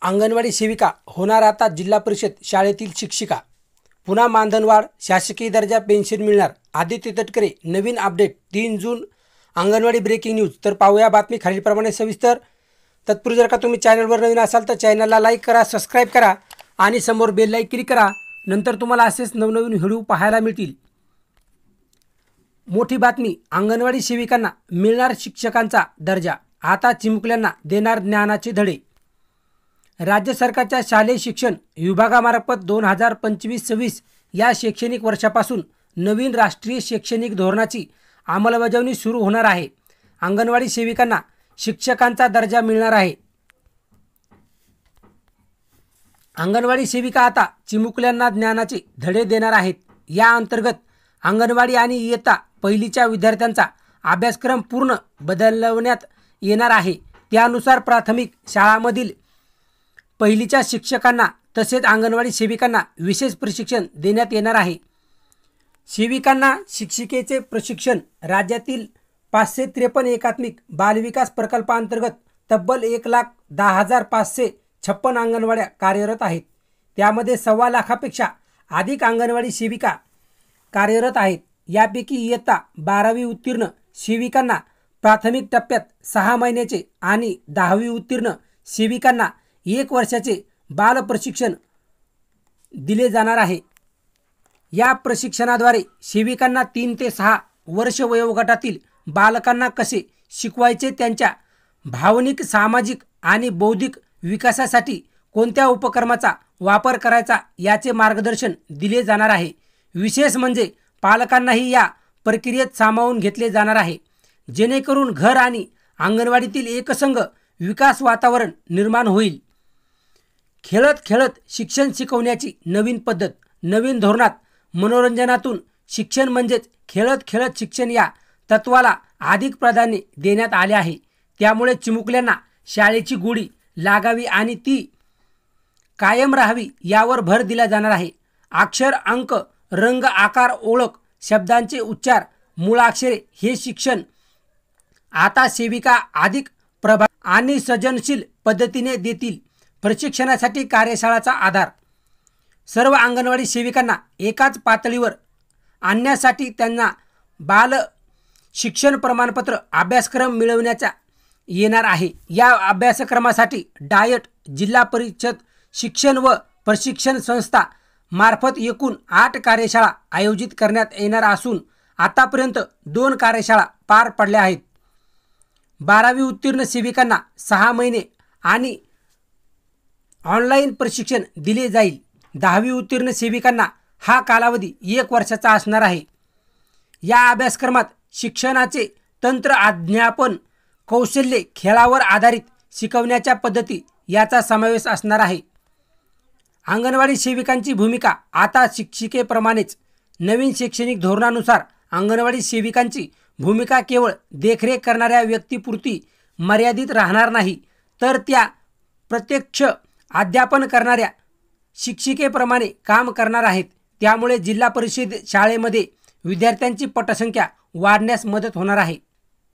अंगणवाडी सेविका होणार आता जिल्हा परिषद शाळेतील शिक्षिका। पुन्हा मानधनवाढ, शासकीय दर्जा, पेन्शन मिळणार। आदित्य तटकरे नवीन अपडेट 3 जून अंगणवाडी ब्रेकिंग न्यूज। तर पाहूया बातमी खालीलप्रमाणे सविस्तर। तत्पूर्वी जर का तुम्ही चॅनलवर नवीन असाल तर चॅनलला लाईक करा, सबस्क्राईब करा आणि समोर बेल लाईक क्लिक करा। नंतर तुम्हाला असेच नवनवीन व्हिडिओ पाहायला मिळतील। मोठी बातमी, अंगणवाडी सेविकांना मिळणार शिक्षकांचा दर्जा, आता चिमुकल्यांना देणार ज्ञानाचे धडे। राज्य सरकारच्या शालेय शिक्षण विभागामार्फत 2025-26 या शैक्षणिक वर्षापासून नवीन राष्ट्रीय शैक्षणिक धोरणाची अंमलबजावणी सुरू होणार आहे। अंगणवाडी सेविकांना शिक्षकांचा दर्जा मिळणार आहे। अंगणवाडी सेविका आता चिमुकल्यांना ज्ञानाचे धडे देणार आहेत। या अंतर्गत अंगणवाडी आणि इयत्ता पहिलीच्या विद्यार्थ्यांचा अभ्यासक्रम पूर्ण बदलवण्यात येणार आहे। त्यानुसार प्राथमिक शाळांमधील पहिलीच्या शिक्षकांना तसेच अंगणवाडी सेविकांना विशेष प्रशिक्षण देण्यात येणार आहे। सेविकांना शिक्षिकेचे प्रशिक्षण राज्यातील 553 एकात्मिक बालविकास प्रकल्पांतर्गत तब्बल 1,10,556 अंगणवाड्या कार्यरत आहेत। त्यामध्ये 1.25 लाखापेक्षा अधिक अंगणवाडी सेविका कार्यरत आहेत। यापैकी इयत्ता 12वी उत्तीर्ण सेविकांना प्राथमिक टप्प्यात 6 महिन्याचे आणि 10वी उत्तीर्ण सेविकांना 1 वर्षाचे बाल प्रशिक्षण दिले जाणार आहे। या प्रशिक्षणाद्वारे सेविकांना 3 ते 6 वर्ष वयोगटातील बालकांना कसे शिकवायचे, त्यांच्या भावनिक, सामाजिक आणि बौद्धिक विकासासाठी कोणत्या उपक्रमाचा वापर करायचा याचे मार्गदर्शन दिले जाणार आहे। विशेष म्हणजे पालकांनाही या प्रक्रियेत सामावून घेतले जाणार आहे, जेणेकरून घर आणि अंगणवाडीतील एकसंध विकास वातावरण निर्माण होईल। खेळत खेळत शिक्षण शिकवण्याची नवीन पद्धत। नवीन धोरणात मनोरंजनातून शिक्षण म्हणजेच खेळत खेळत शिक्षण या तत्वाला अधिक प्राधान्य देण्यात आले आहे। त्यामुळे चिमुकल्यांना शाळेची गोडी लागावी आणि ती कायम राहावी यावर भर दिला जाणार आहे। अक्षर, अंक, रंग, आकार, ओळख, शब्दांचे उच्चार, मूळाक्षरे हे शिक्षण आता सेविका अधिक प्रभावी आणि सृजनशील पद्धतीने देतील। प्रशिक्षणासाठी कार्यशाळाचा आधार। सर्व अंगणवाडी सेविकांना एकाच पातळीवर आणण्यासाठी त्यांना बाल शिक्षण प्रमाणपत्र अभ्यासक्रम मिळवण्याचा येणार आहे। या अभ्यासक्रमासाठी डायट, जिल्हा परिषद शिक्षण व प्रशिक्षण संस्था मार्फत एकूण 8 कार्यशाळा आयोजित करण्यात येणार असून आतापर्यंत 2 कार्यशाळा पार पडल्या आहेत। 12वी उत्तीर्ण सेविकांना 6 महिने आणि ऑनलाईन प्रशिक्षण दिले जाईल। 10वी उत्तीर्ण सेविकांना हा कालावधी 1 वर्षाचा असणार आहे। या अभ्यासक्रमात शिक्षणाचे तंत्र, अध्यापन कौशल्ये, खेळावर आधारित शिकवण्याच्या पद्धती याचा समावेश असणार आहे। अंगणवाडी सेविकांची भूमिका आता शिक्षिकेप्रमाणेच। नवीन शैक्षणिक धोरणानुसार अंगणवाडी सेविकांची भूमिका केवळ देखरेख करणाऱ्या व्यक्तीपुरती मर्यादित राहणार नाही, तर त्या प्रत्यक्ष अध्यापन करणाऱ्या शिक्षिकेप्रमाणे काम करणार आहेत। त्यामुळे जिल्हा परिषद शाळेमध्ये विद्यार्थ्यांची पटसंख्या वाढण्यास मदत होणार आहे।